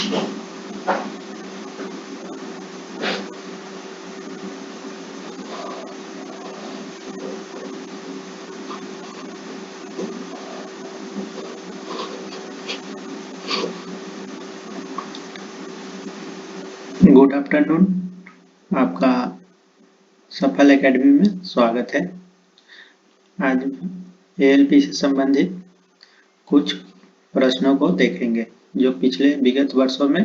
Good afternoon. आपका सफल academy में स्वागत है। आज एएलपी से संबंधित कुछ प्रश्नों को देखेंगे जो पिछले विगत वर्षों में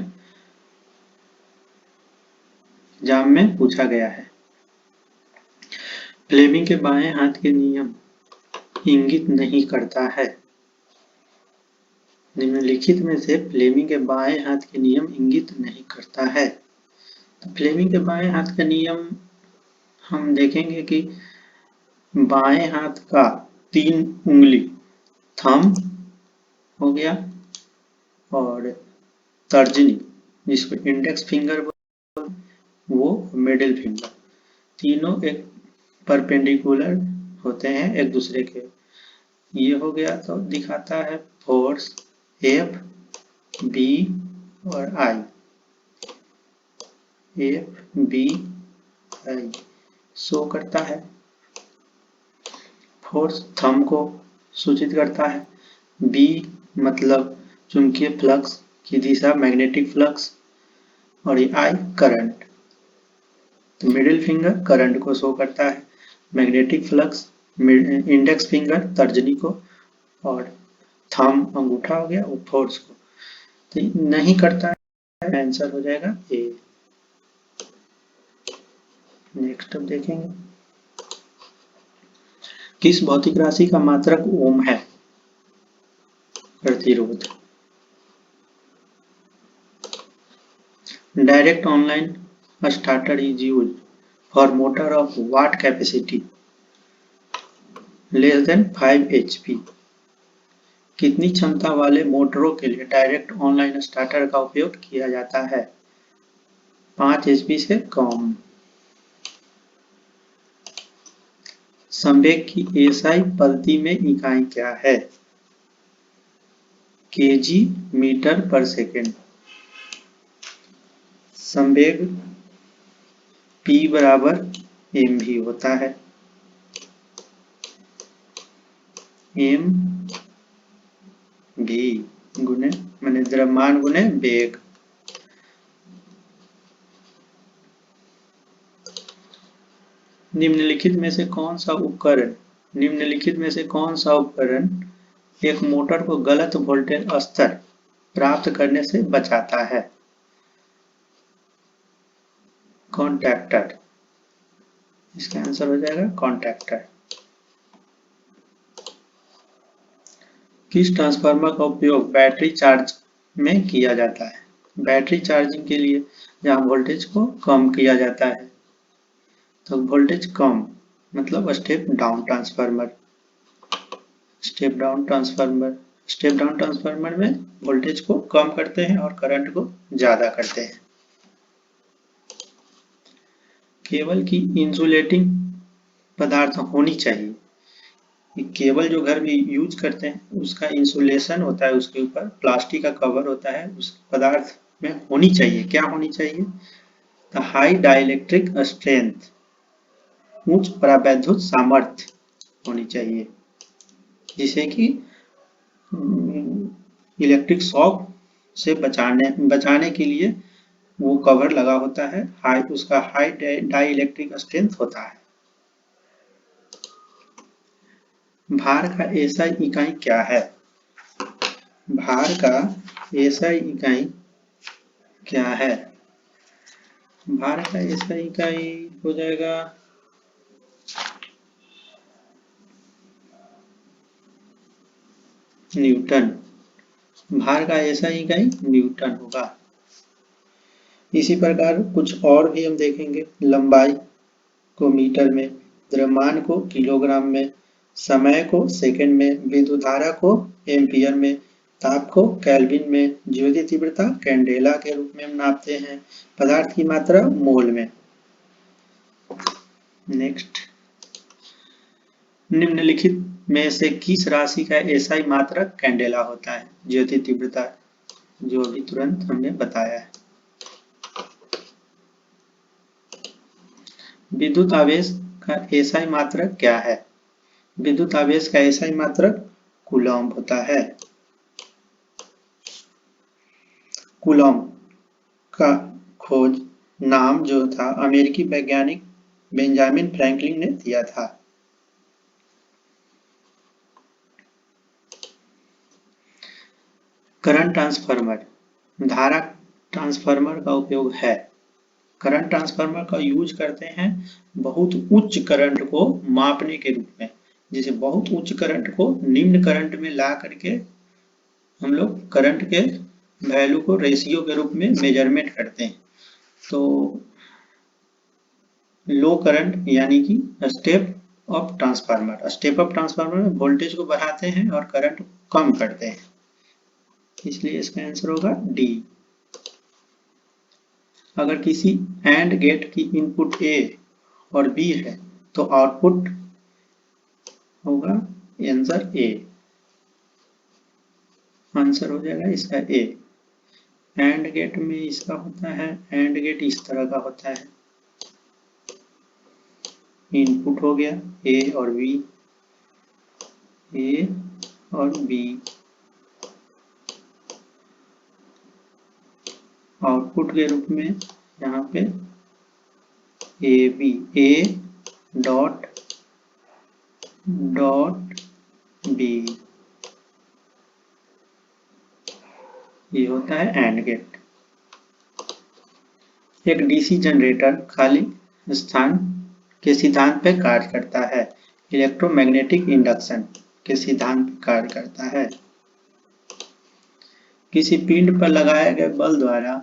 एग्जाम में पूछा गया है। फ्लेमिंग के बाएं हाथ के नियम इंगित नहीं करता है। निम्नलिखित में से फ्लेमिंग के बाएं हाथ के नियम इंगित नहीं करता है। तो फ्लेमिंग के बाएं हाथ का नियम हम देखेंगे कि बाएं हाथ का 3 उंगली थंब हो गया और तर्जनी जिसको इंडेक्स फिंगर वो मिडिल फिंगर, तीनों एक परपेंडिकुलर होते हैं एक दूसरे के। ये हो गया तो दिखाता है फोर्स एफ बी और आई। एफ बी आई शो करता है। फोर्स थंब को सूचित करता है। बी मतलब चुंबकीय फ्लक्स की दिशा, मैग्नेटिक फ्लक्स, और ये आई करंट। तो मिडिल फिंगर करंट को शो करता है, मैग्नेटिक फ्लक्स इंडेक्स फिंगर तर्जनी को, और थंब अंगूठा हो गया वो फोर्स को। तो नहीं करता है, आंसर हो जाएगा ए। नेक्स्ट अब देखेंगे किस भौतिक राशि का मात्रक ओम है। प्रतिरोध। Direct online starter is used for motor of what capacity less than 5 HP। कितनी क्षमता वाले मोटरों के लिए डायरेक्ट ऑनलाइन स्टार्टर का उपयोग किया जाता है। 5 HP से कम। संवेग की एसआई पद्धति में इकाई क्या है। केजी मीटर पर सेकेंड। संवेग P बराबर mv होता है। m v गुने माने द्रव्यमान गुने वेग। निम्नलिखित में से कौन सा उपकरण एक मोटर को गलत वोल्टेज स्तर प्राप्त करने से बचाता है। कॉन्टैक्टर। इसका आंसर हो जाएगा कॉन्टैक्टर। किस ट्रांसफार्मर का उपयोग बैटरी चार्ज में किया जाता है। बैटरी चार्जिंग के लिए जहां वोल्टेज को कम किया जाता है। तो वोल्टेज कम मतलब step down transformer. Step down transformer में वोल्टेज को कम करते हैं और करंट को ज्यादा करते हैं। केबल की इंसुलेटिंग पदार्थ होनी चाहिए। केबल जो घर में यूज करते हैं उसका इंसुलेशन होता है, उसके ऊपर प्लास्टिक का कवर होता है, उस पदार्थ में होनी चाहिए। क्या होनी चाहिए। द हाई डाइलेक्ट्रिक स्ट्रेंथ, उच्च परावैद्युत सामर्थ्य होनी चाहिए, जिसे कि इलेक्ट्रिक शॉक से बचाने के लिए वो कवर लगा होता है। उसका हाई डाई इलेक्ट्रिक स्ट्रेंथ होता है। भार का एसआई इकाई क्या है। भार का एसआई इकाई क्या है। भार का एसआई इकाई हो जाएगा न्यूटन। भार का एसआई इकाई न्यूटन होगा। इसी प्रकार कुछ और भी हम देखेंगे। लंबाई को मीटर में, द्रव्यमान को किलोग्राम में, समय को सेकंड में, विद्युत धारा को एम्पियर में, ताप को केल्विन में, ज्योति तीव्रता कैंडेला के रूप में हम नापते हैं, पदार्थ की मात्रा मोल में। नेक्स्ट, निम्नलिखित में से किस राशि का एसआई मात्रक कैंडेला होता है। ज्योति तीव्रता जो अभी तुरंत हमने बताया है। विद्युत आवेश का एसआई मात्रक क्या है? विद्युत आवेश का एसआई मात्रक कूलॉम्ब होता है। कूलॉम्ब का खोज नाम जो था अमेरिकी वैज्ञानिक बेंजामिन फ्रैंकलिन ने दिया था। करंट ट्रांसफार्मर, धारा ट्रांसफार्मर का उपयोग है। करंट ट्रांसफार्मर का यूज करते हैं बहुत उच्च करंट को मापने के रूप में। जैसे बहुत उच्च करंट को निम्न करंट में ला करके हम लोग करंट के वैल्यू को रेशियो के रूप में मेजरमेंट करते हैं। तो लो करंट यानी कि step up transformer, step up transformer में वोल्टेज को बढ़ाते हैं और करंट कम करते हैं, इसलिए इसका आंसर होगा डी। अगर किसी एंड गेट की इनपुट ए और बी है तो आउटपुट होगा आंसर ए, आंसर हो जाएगा इसका ए। एंड गेट में इसका होता है, एंड गेट इस तरह का होता है, इनपुट हो गया ए और बी, ए और बी, आउटपुट के रूप में यहाँ पे A B, A dot dot B, ये होता है एंड गेट। एक डीसी जनरेटर खाली स्थान के सिद्धांत पे कार्य करता है, इलेक्ट्रोमैग्नेटिक इंडक्शन के सिद्धांत पे कार्य करता है। किसी पिंड पर लगाए गए बल द्वारा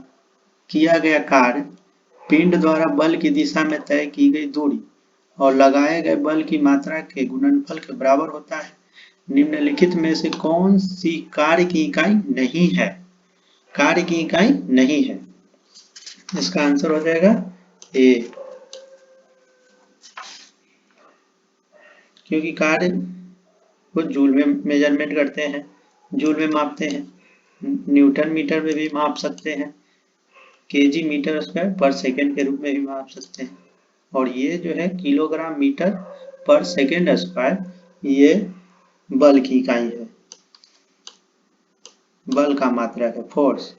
किया गया कार्य पिंड द्वारा बल की दिशा में तय की गई दूरी और लगाए गए बल की मात्रा के गुणनफल के बराबर होता है। निम्नलिखित में से कौन सी कार्य की इकाई नहीं है? कार्य की इकाई नहीं है, इसका आंसर हो जाएगा ए, क्योंकि कार्य को जूल में मेजरमेंट करते हैं, जूल में मापते हैं, न्यूटन मीटर में भी माप सकते हैं, केजी मीटर स्क्वायर पर सेकेंड के रूप में भी माप सकते हैं, और ये जो है किलोग्राम मीटर पर सेकेंड स्क्वायर, ये बल की इकाई है, बल का मात्रक है, फोर्स,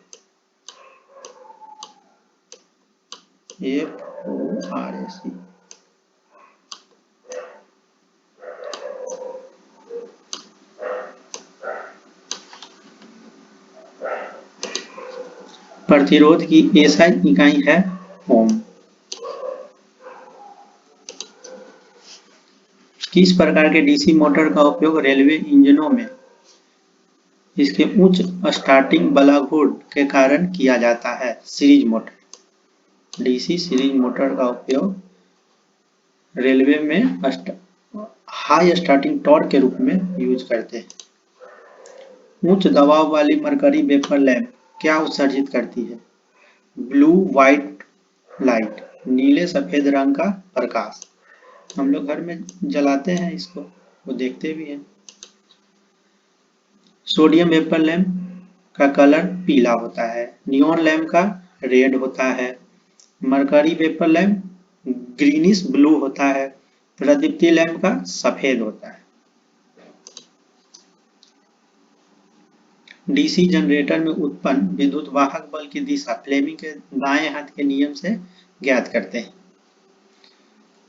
FORC। प्रतिरोध की एसआई इकाई है ओम। किस प्रकार के डीसी मोटर का उपयोग रेलवे इंजनों में इसके उच्च स्टार्टिंग बलाघूर्ण के कारण किया जाता है? Series motor. DC series motor का उपयोग रेलवे में हाई स्टार्टिंग टॉर्क के रूप में यूज करते हैं। उच्च दबाव वाली मरकरी वेपर लैंप क्या उत्सर्जित करती है? ब्लू व्हाइट लाइट, नीले सफेद रंग का प्रकाश। हम लोग घर में जलाते हैं इसको, वो देखते भी हैं। सोडियम वेपर लैंप का कलर पीला होता है, नियॉन लैंप का रेड होता है, mercury vapour lamp greenish blue होता है, प्रदीप्ति लैंप का सफेद होता है। डीसी जनरेटर में उत्पन्न विद्युत वाहक बल की दिशा फ्लेमिंग के दाएं हाथ के नियम से ज्ञात करते हैं।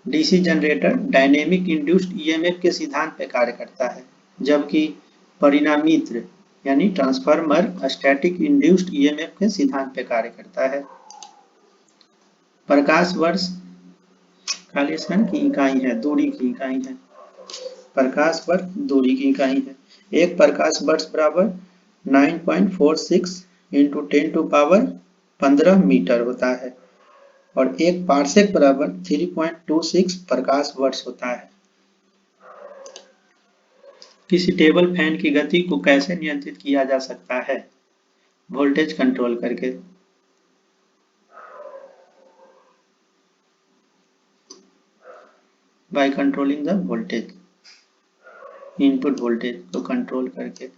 DC generator dynamic induced EMF के सिद्धांत पर कार्य करता है, जबकि परिणामीत्र यानी ट्रांसफार्मर स्टैटिक इंड्यूस्ड ईएमएफ के सिद्धांत पर कार्य करता है। प्रकाश वर्ष खाली स्थान की इकाई है, दूरी की इकाई है, प्रकाश वर्ष दूरी की इकाई है। एक प्रकाश वर्ष बराबर 9.46 इंटू 10⁻15 मीटर होता है और एक पार्सेक बराबर 3.26 प्रकाश वर्ष होता है। किसी टेबल फैन की गति को कैसे नियंत्रित किया जा सकता है? वोल्टेज कंट्रोल करके। By controlling the voltage, input voltage को कंट्रोल करके।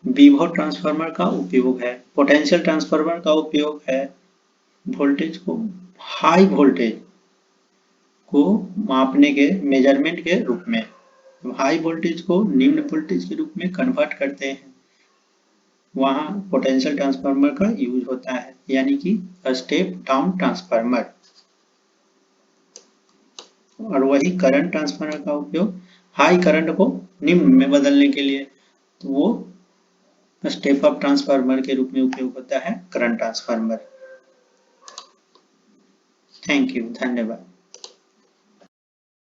विभव ट्रांसफार्मर का उपयोग है। पोटेंशियल ट्रांसफार्मर का उपयोग है वोल्टेज को, हाई वोल्टेज को मापने के मेजरमेंट के रूप में। हाई वोल्टेज को निम्न वोल्टेज के रूप में कन्वर्ट करते हैं, वहां पोटेंशियल ट्रांसफार्मर का यूज होता है, यानी कि स्टेप डाउन ट्रांसफार्मर। और वही करंट ट्रांसफार्मर का उपयोग हाई करंट को निम्न में बदलने के लिए, तो वो स्टेप अप ट्रांसफार्मर के रूप में उपयोग होता है करंट ट्रांसफार्मर। थैंक यू, धन्यवाद।